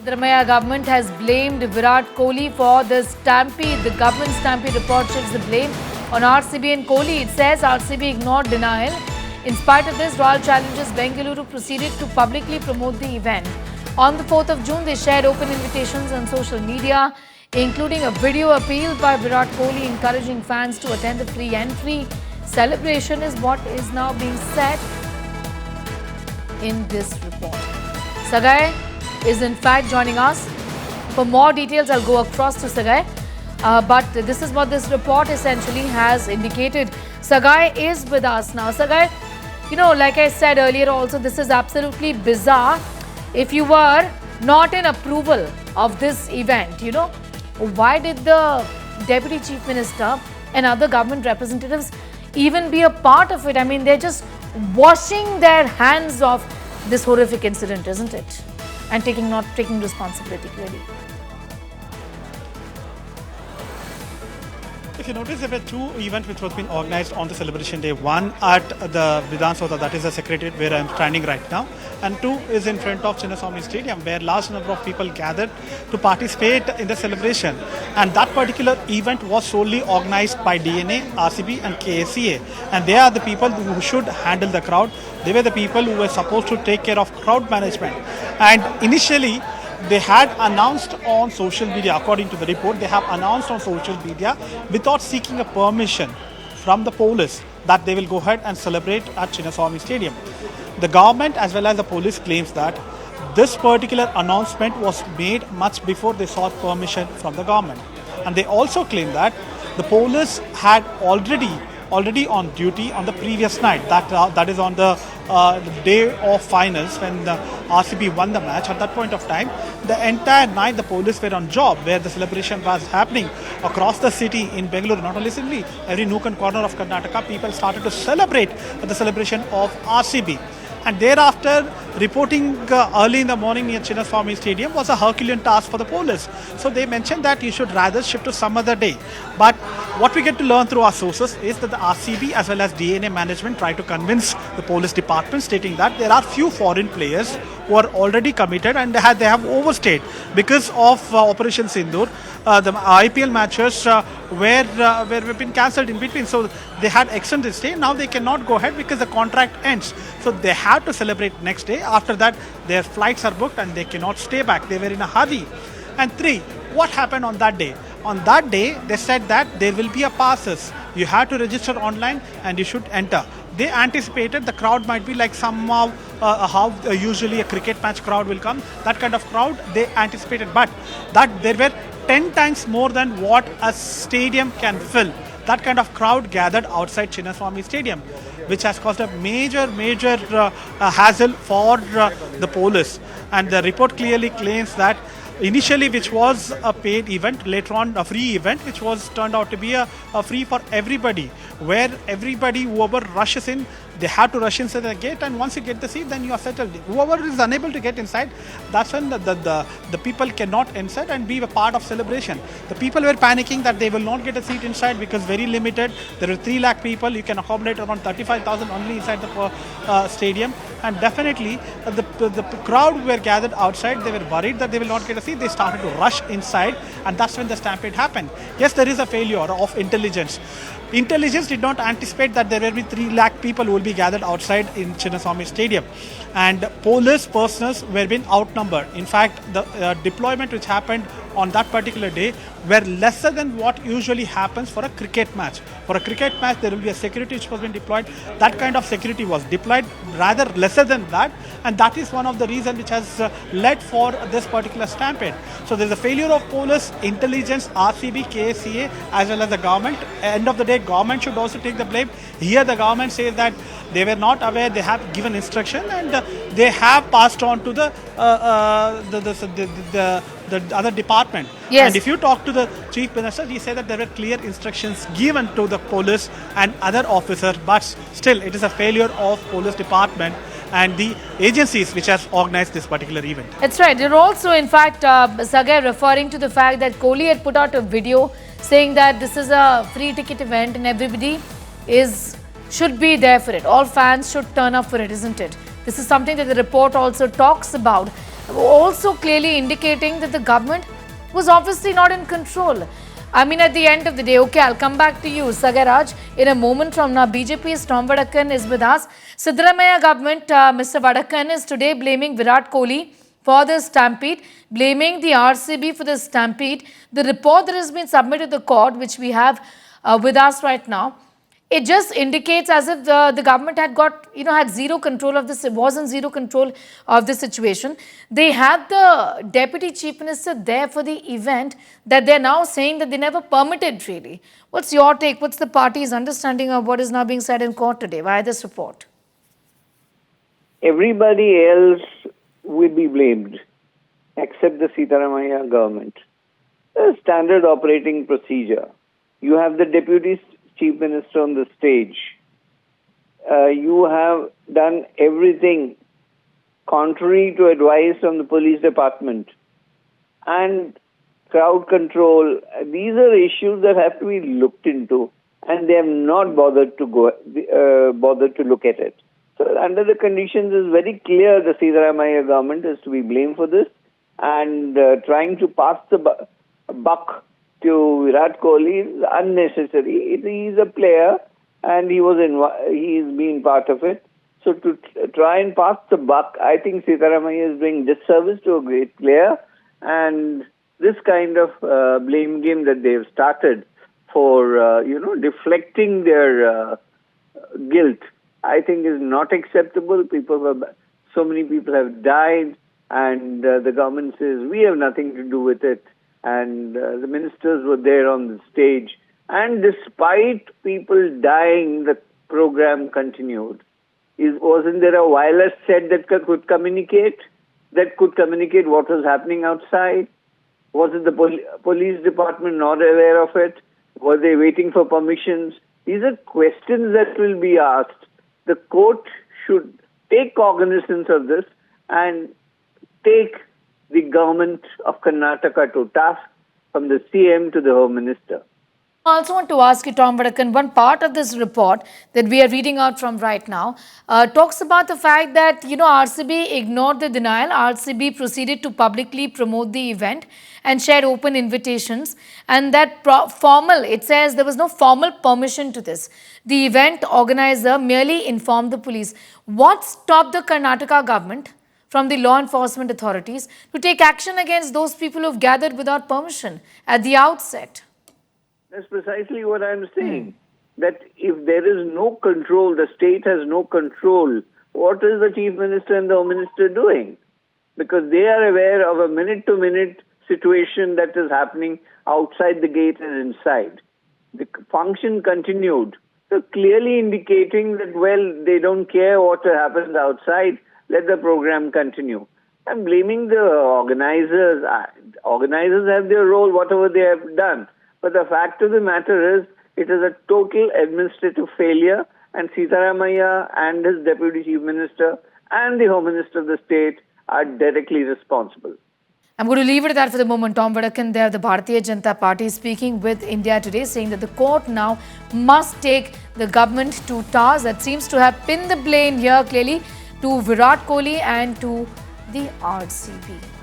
Siddaramaiah government has blamed Virat Kohli for the Stampede. The government Stampede report shifts the blame on RCB and Kohli. It says RCB ignored denial. In spite of this, Royal Challengers Bengaluru proceeded to publicly promote the event. On the 4th of June, they shared open invitations on social media, including a video appeal by Virat Kohli encouraging fans to attend the free entry. Celebration is what is now being said in this report. Sagai is in fact joining us. For more details, I'll go across to Sagai. But this is what this report essentially has indicated. Sagai is with us now. Sagai, you know, like I said earlier also, this is absolutely bizarre. If you were not in approval of this event, you know, why did the Deputy Chief Minister and other government representatives even be a part of it? I mean, they're just washing their hands of this horrific incident, isn't it? And not taking responsibility, clearly. If you notice, there were two events which was been organized on the celebration day. One at the Vidhan Soda, that is the Secretariat where I am standing right now, and two is in front of Chinnaswamy Stadium, where large number of people gathered to participate in the celebration. And that particular event was solely organized by DNA, RCB and KSCA. And they are the people who should handle the crowd. They were the people who were supposed to take care of crowd management. And initially, they had announced on social media, according to the report, they have announced on social media without seeking a permission from the police that they will go ahead and celebrate at Chinnaswamy Stadium. The government as well as the police claims that this particular announcement was made much before they sought permission from the government. And they also claim that the police had already on duty on the previous night, that is on the day of finals when the RCB won the match. At that point of time, the entire night the police were on job where the celebration was happening across the city in Bengaluru. Not only Sydney, every nook and corner of Karnataka, people started to celebrate the celebration of RCB. And thereafter, reporting early in the morning near Chinnaswamy Stadium was a Herculean task for the police. So they mentioned that you should rather shift to some other day. But what we get to learn through our sources is that the RCB as well as DNA management try to convince the police department, stating that there are few foreign players who are already committed and they have overstayed because of Operation Sindoor. The IPL matches were been cancelled in between, so they had extended stay. Now they cannot go ahead because the contract ends, so they have to celebrate next day. After that, their flights are booked and they cannot stay back. They were in a hurry. And three, what happened on that day? On that day, they said that there will be a passes. You have to register online and you should enter. They anticipated the crowd might be like somehow how usually a cricket match crowd will come. That kind of crowd they anticipated, but that there were 10 times more than what a stadium can fill. That kind of crowd gathered outside Chinnaswamy Stadium, which has caused a major hassle for the police. And the report clearly claims that initially, which was a paid event, later on a free event, which was turned out to be a free for everybody, where everybody, whoever rushes in, they have to rush inside the gate, and once you get the seat, then you are settled. Whoever is unable to get inside, that's when the people cannot inside and be a part of celebration. The people were panicking that they will not get a seat inside because very limited. There are 3 lakh people. You can accommodate around 35,000 only inside the stadium. And definitely, the crowd who were gathered outside, they were worried that they will not get a seat. They started to rush inside, and that's when the stampede happened. Yes, there is a failure of intelligence. Intelligence did not anticipate that there will be 3 lakh people who will be gathered outside in Chinnaswamy Stadium. And police personnel were being outnumbered. In fact, the deployment which happened on that particular day were lesser than what usually happens for a cricket match. For a cricket match, there will be a security which was being deployed. That kind of security was deployed, rather lesser than that. And that is one of the reasons which has led for this particular stampede. So there is a failure of police, intelligence, RCB, KSCA, as well as the government. End of the day, government should also take the blame. Here the government says that they were not aware, they have given instruction, and they have passed on to the other department. Yes. And if you talk to the Chief Minister, he said that there were clear instructions given to the police and other officers, but still it is a failure of police department and the agencies which has organized this particular event. That's right. They're also, in fact, Sagai, referring to the fact that Kohli had put out a video saying that this is a free ticket event and everybody should be there for it. All fans should turn up for it, isn't it? This is something that the report also talks about. also clearly indicating that the government was obviously not in control. I mean, at the end of the day, okay, I'll come back to you, Sagaraj, in a moment from now. BJP's Tom Vadakan is with us. Siddaramaiah government, Mr. Vadakan is today blaming Virat Kohli for the stampede, blaming the RCB for the stampede. The report that has been submitted to the court, which we have with us right now, it just indicates as if the government had got, had zero control of this, was in zero control of the situation. They had the deputy chief minister there for the event that they're now saying that they never permitted really. What's your take? What's the party's understanding of what is now being said in court today via this report? Everybody else will be blamed except the Sitaramaiah government. A standard operating procedure. You have the deputy chief minister on the stage. You have done everything contrary to advice from the police department and crowd control. These are issues that have to be looked into, and they have not bothered to look at it. So under the conditions, it's very clear the Siddaramaiah government is to be blamed for this, and trying to pass the buck to Virat Kohli is unnecessary. He is a player, and he's been part of it. So to try and pass the buck, I think Sitaramaiah is doing disservice to a great player, and this kind of blame game that they have started for deflecting their guilt, I think is not acceptable. So many people have died, and the government says we have nothing to do with it. And the ministers were there on the stage. And despite people dying, the program continued. Wasn't there a wireless set that could communicate what was happening outside? Was it the police department not aware of it? Were they waiting for permissions? These are questions that will be asked. The court should take cognizance of this and take the government of Karnataka to task, from the CM to the Home Minister. I also want to ask you, Tom Vadakan, one part of this report that we are reading out from right now talks about the fact that, RCB ignored the denial. RCB proceeded to publicly promote the event and shared open invitations. And that it says there was no formal permission to this. The event organizer merely informed the police. What stopped the Karnataka government from the law enforcement authorities to take action against those people who have gathered without permission at the outset? That's precisely what I'm saying. That if there is no control, the state has no control, what is the chief minister and the home minister doing? Because they are aware of a minute-to-minute situation that is happening outside the gate and inside. The function continued, so clearly indicating that, they don't care what happens outside. Let the program continue. I'm blaming the organizers. Organizers have their role, whatever they have done. But the fact of the matter is, it is a total administrative failure, and Sitaramaiah and his deputy chief minister and the home minister of the state are directly responsible. I'm going to leave it at that for the moment. Tom Vadakan there, the Bharatiya Janata Party, speaking with India Today, saying that the court now must take the government to task. That seems to have pinned the blame here clearly to Virat Kohli and to the RCB.